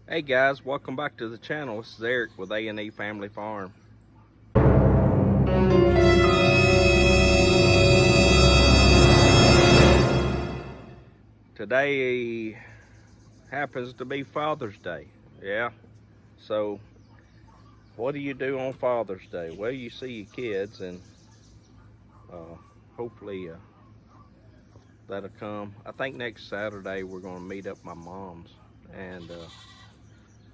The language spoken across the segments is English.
Hey guys, welcome back to the channel. This is Eric with A&E Family Farm. Today happens to be Father's Day. Yeah. So what do you do on Father's Day? Well, you see your kids, and hopefully that'll come. I think next Saturday we're going to meet up my mom's, and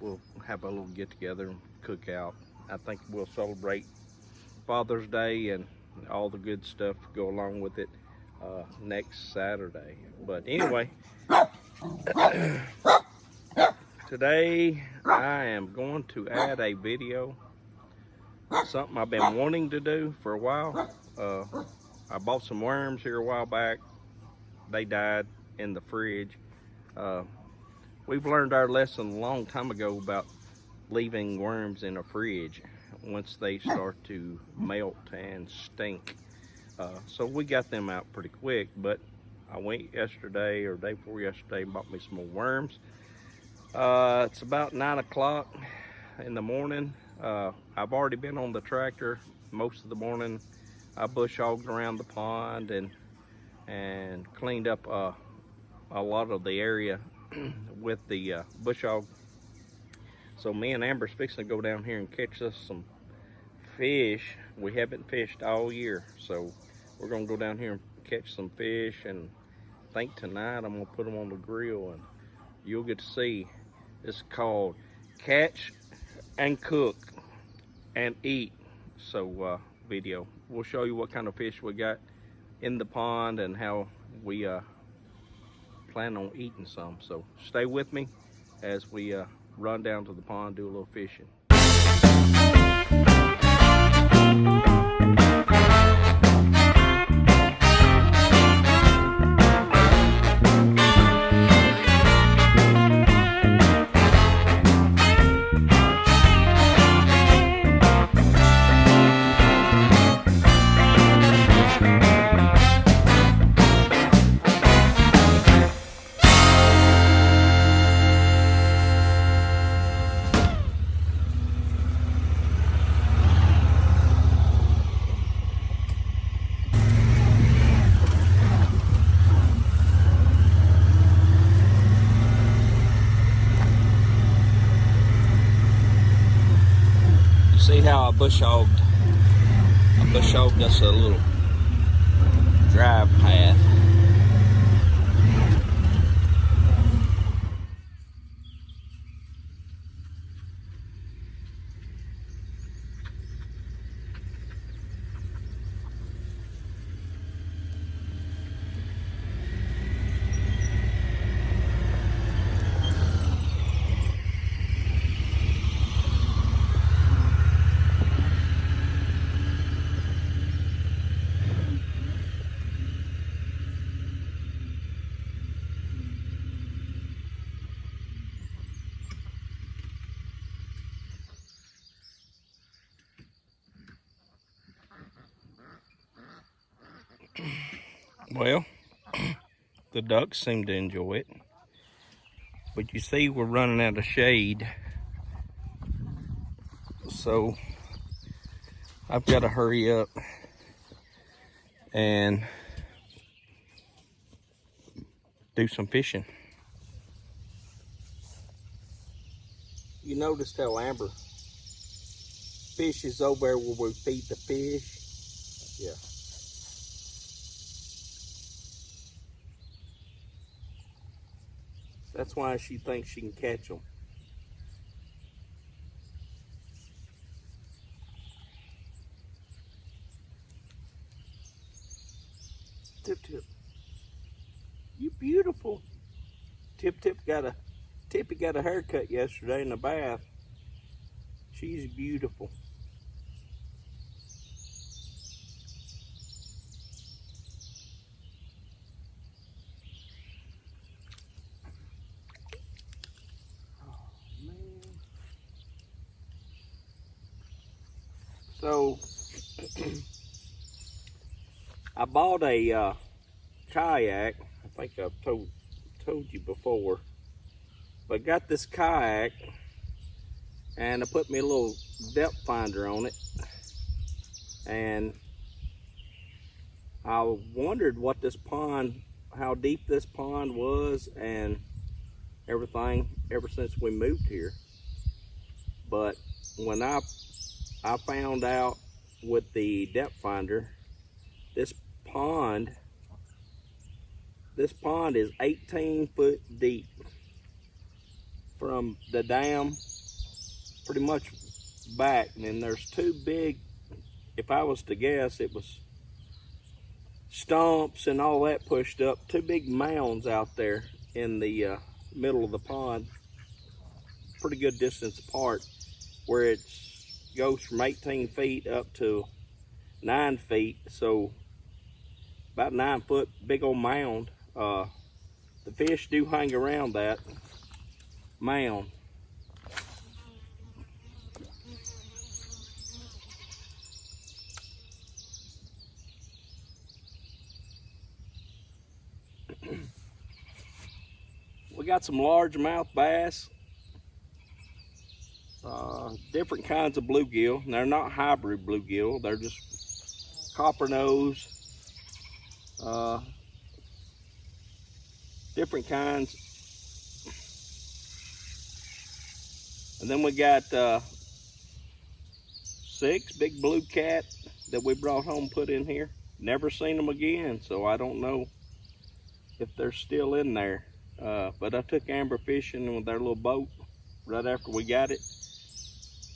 we'll have a little get together and cook out. I think we'll celebrate Father's Day and all the good stuff go along with it next Saturday. But anyway, today I am going to add a video, something I've been wanting to do for a while. I bought some worms here a while back. They died in the fridge. We've learned our lesson a long time ago about leaving worms in a fridge once they start to melt and stink. So we got them out pretty quick, but I went yesterday or day before yesterday and bought me some more worms. It's about 9 o'clock in the morning. I've already been on the tractor most of the morning. I bush hogged around the pond and cleaned up a lot of the area with the bush hog. So me and Amber's fixing to go down here and catch us some fish. We haven't fished all year, so we're gonna go down here and catch some fish, and I think tonight I'm gonna put them on the grill and you'll get to see. It's called Catch and Cook and Eat. So video, we'll show you what kind of fish we got in the pond and how we plan on eating some. So stay with me as we run down to the pond, do a little fishing. See how I bush hogged us a little drive path. Well, the ducks seem to enjoy it, but you see we're running out of shade, so I've got to hurry up and do some fishing. You noticed how Amber fishes over there where we feed the fish? Yeah. That's why she thinks she can catch them. Tip Tip, you beautiful. Tippy got a haircut yesterday in the bath. She's beautiful. So I bought a kayak. I think I've told you before, But got this kayak, and I put me a little depth finder on it, and I wondered what this pond, how deep this pond was and everything ever since we moved here. But when I found out with the depth finder, this pond is 18 foot deep from the dam pretty much back. And then there's two big, if I was to guess, it was stumps and all that pushed up, two big mounds out there in the middle of the pond, pretty good distance apart, where it goes from 18 feet up to 9 feet, so about 9 foot, big old mound. The fish do hang around that mound. We got some largemouth bass, different kinds of bluegill. And they're not hybrid bluegill, they're just copper nose, different kinds. And then we got 6 big blue cat that we brought home, put in here. Never seen them again, so I don't know if they're still in there. But I took Amber fishing with our little boat right after we got it,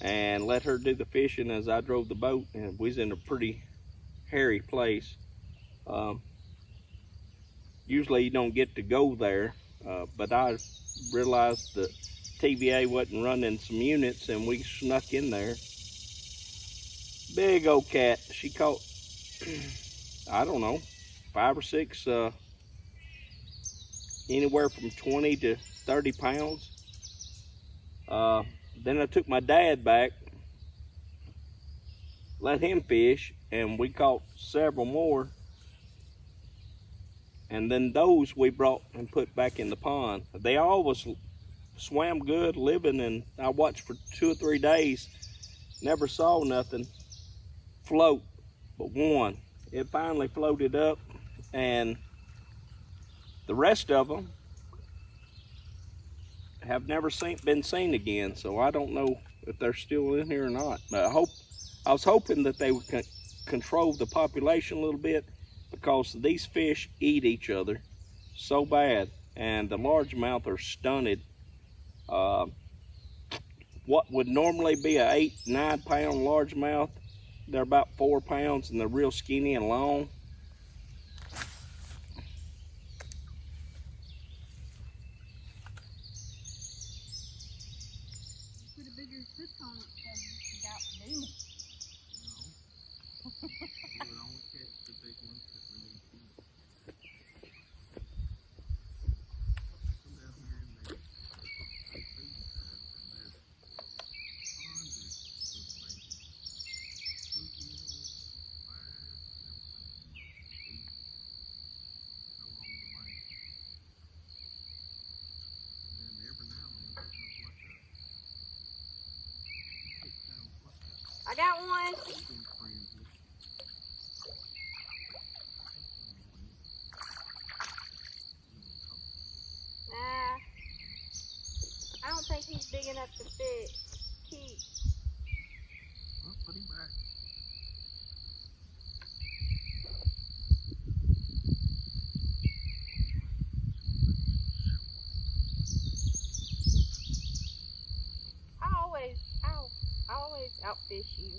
and let her do the fishing as I drove the boat, and we was in a pretty hairy place. Usually you don't get to go there, but I realized that TVA wasn't running some units, and we snuck in there. Big old cat. She caught, I don't know, 5 or 6, anywhere from 20 to 30 pounds. Then I took my dad back, let him fish, and we caught several more. And then those we brought and put back in the pond. They always swam good, living, and I watched for 2 or 3 days. Never saw nothing float but one. It finally floated up, and the rest of them have never been seen again. So I don't know if they're still in here or not. But I was hoping that they would control the population a little bit, because these fish eat each other so bad, and the largemouth are stunted. What would normally be a 8-9 pound largemouth, they're about 4 pounds, and they're real skinny and long. Put a bigger hook on it so you can get out doing it. No. We would only catch the big ones that we need to eat. Come down here and they feeding time, and there's hundreds of babies. Bluegill, bass, everything. Along the bank. And then every now and then it looks like a I got one. Nah, I don't think he's big enough to keep. Well, put him back. I always outfish you.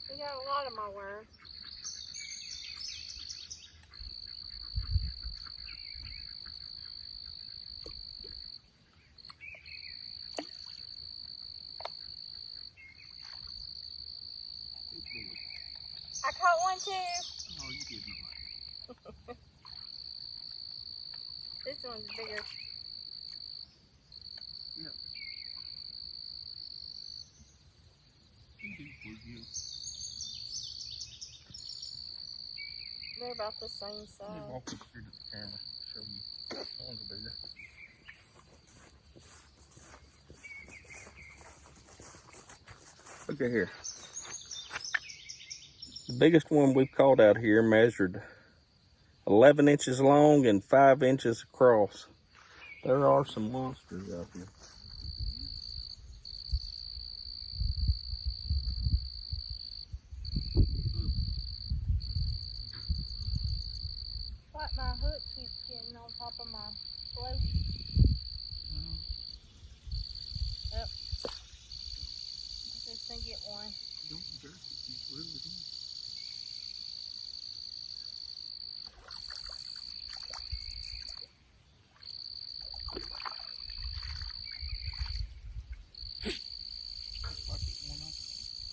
We got a lot of my worms. I caught one too. Oh, you did not. This one's bigger. Yeah. They're about the same Let me size. walk you through to the camera. Show you. That one's bigger. Look at here. The biggest one we've caught out here measured 11 inches long and 5 inches across. There are some monsters out here. Like my hook keeps getting on top of my float. Yep. Just gonna get one. Don't jerk it, you glue it in.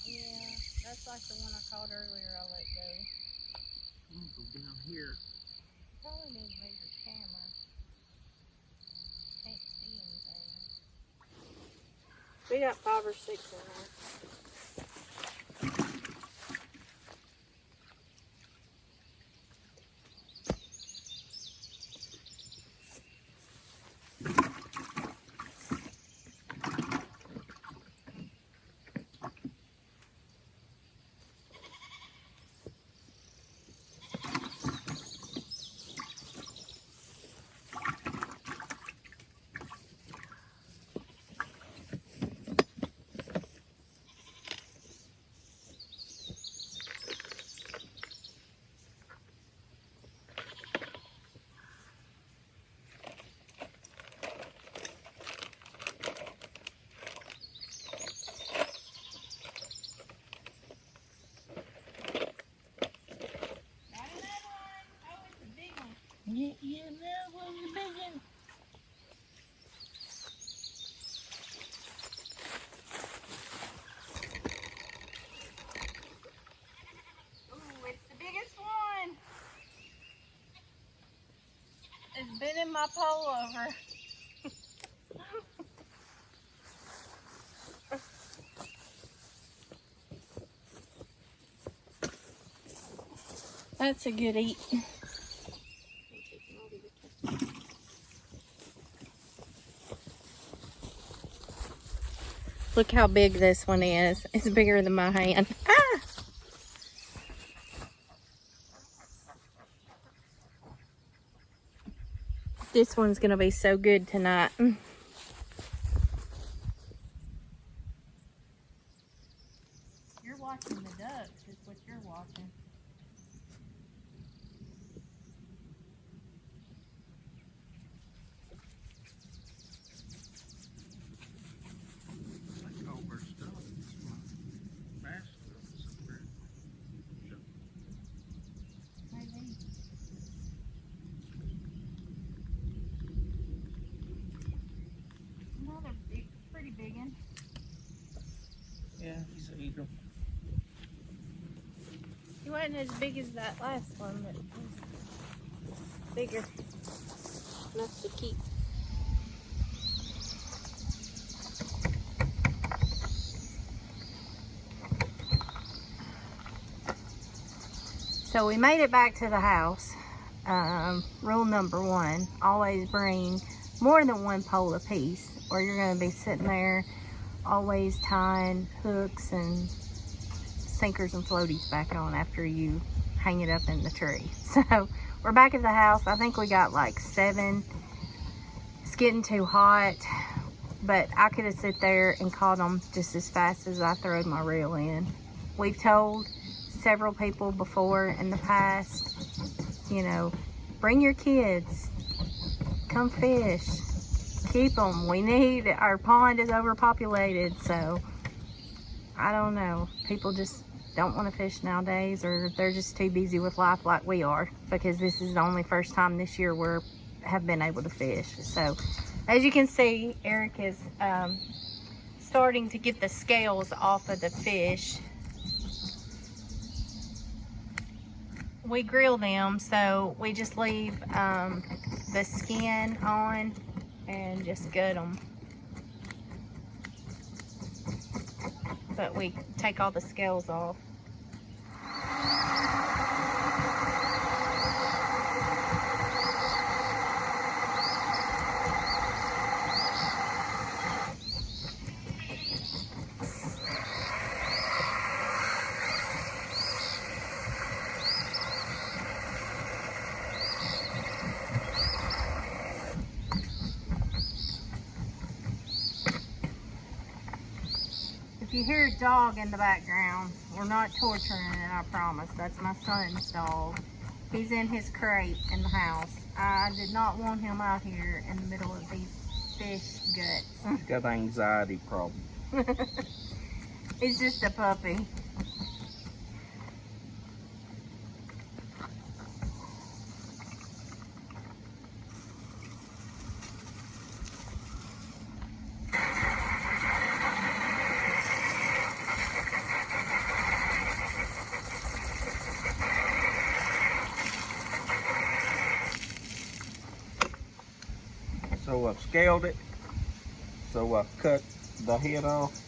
Yeah, that's like the one I caught earlier. I let go. I'm gonna go down here. Probably need a bigger camera. Can't see anything. We got 5 or 6 in there. Yeah, that one's a big one. Ooh, it's the biggest one. It's been in my pole over. That's a good eat. Look how big this one is. It's bigger than my hand. Ah! This one's gonna be so good tonight. You're watching the ducks, is what you're watching. Like all our stuff. It's my bass stuff somewhere. Maybe. Another big, pretty big one. Yeah, he's a eater. He wasn't as big as that last one, but he's bigger. Enough to keep. So we made it back to the house. Rule number 1, always bring more than 1 pole apiece, or you're going to be sitting there always tying hooks and sinkers and floaties back on after you hang it up in the tree. So we're back at the house. I think we got like 7. It's getting too hot, but I could have sit there and caught them just as fast as I throwed my reel in. We've told several people before in the past, you know, bring your kids, come fish, keep them. Our pond is overpopulated, so I don't know. People just don't want to fish nowadays, or they're just too busy with life like we are, because this is the only first time this year we have been able to fish. So as you can see, Eric is starting to get the scales off of the fish. we grill them, so we just leave the skin on and just gut them. But we take all the scales off. If you hear a dog in the background, we're not torturing it, I promise. That's my son's dog. He's in his crate in the house. I did not want him out here in the middle of these fish guts. He's got an anxiety problem. He's just a puppy. So I've scaled it. So I've cut the head off.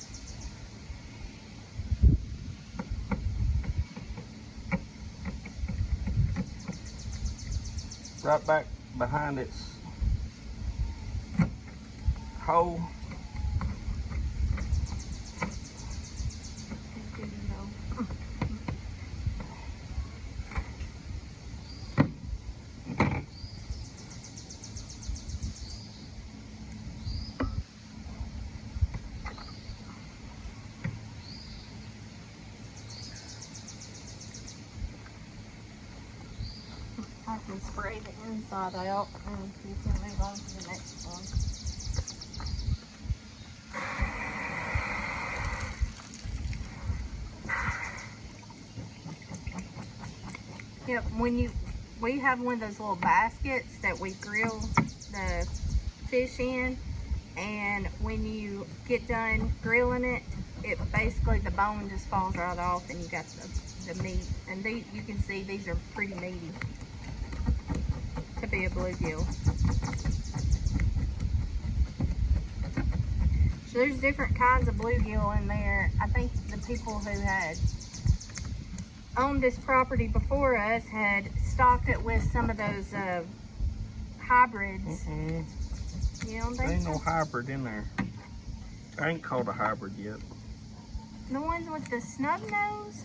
Right back behind its hole. I can spray the inside out and you can move on to the next one. Yep, we have one of those little baskets that we grill the fish in, and when you get done grilling it, it basically, the bone just falls right off and you got the meat. And these, you can see these are pretty meaty to be a bluegill. So there's different kinds of bluegill in there. I think the people who had owned this property before us had stocked it with some of those hybrids. You don't There think ain't so? no hybrid in there. I ain't caught a hybrid yet. The ones with the snub nose?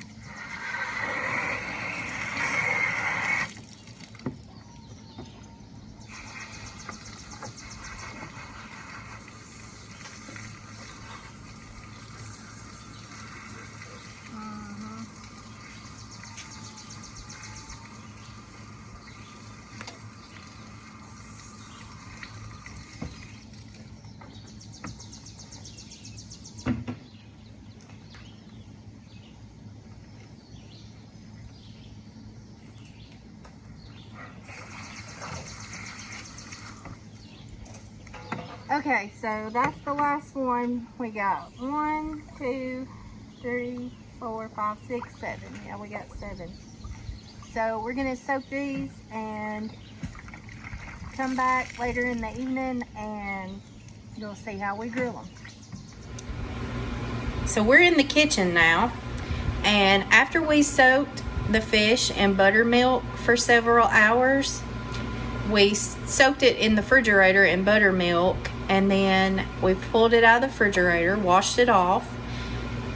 Okay, so that's the last one. We got 1, 2, 3, 4, 5, 6, 7. Yeah, we got 7. So we're gonna soak these and come back later in the evening and you'll see how we grill them. So we're in the kitchen now, and after we soaked the fish in buttermilk for several hours, we soaked it in the refrigerator in buttermilk, and then we pulled it out of the refrigerator, washed it off.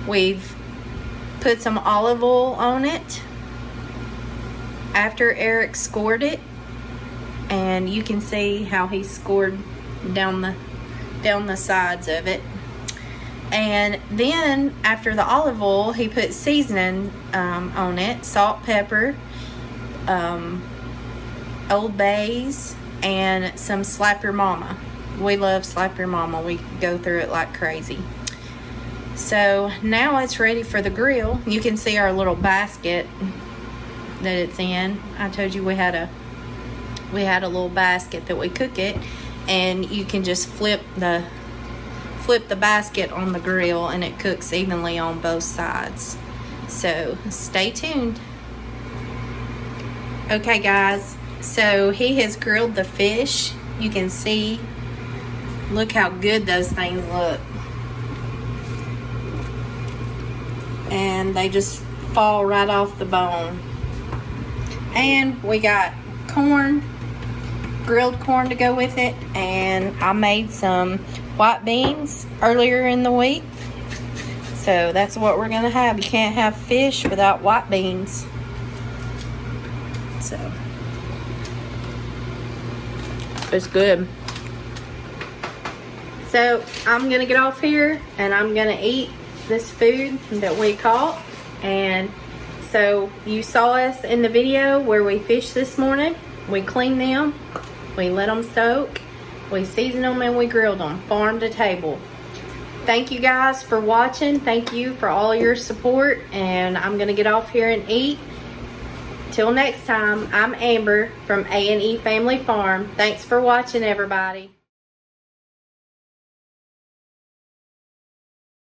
We've put some olive oil on it after Eric scored it, and you can see how he scored down the sides of it. And then after the olive oil, he put seasoning on it, salt, pepper, Old Bay's, and some Slap Your Mama. We love Slap Your Mama. We go through it like crazy. So now it's ready for the grill. You can see our little basket that it's in. I told you we had a little basket that we cook it, and you can just flip the basket on the grill and it cooks evenly on both sides. So stay tuned. Okay guys, so he has grilled the fish. You can see, look how good those things look. And they just fall right off the bone. And we got corn, grilled corn to go with it, and I made some white beans earlier in the week. So that's what we're gonna have. You can't have fish without white beans. So it's good. So I'm gonna get off here and I'm gonna eat this food that we caught. And so you saw us in the video where we fished this morning. We cleaned them, we let them soak, we seasoned them, and we grilled them farm to table. Thank you guys for watching. Thank you for all your support, and I'm gonna get off here and eat. Till next time, I'm Amber from A&E Family Farm. Thanks for watching, everybody.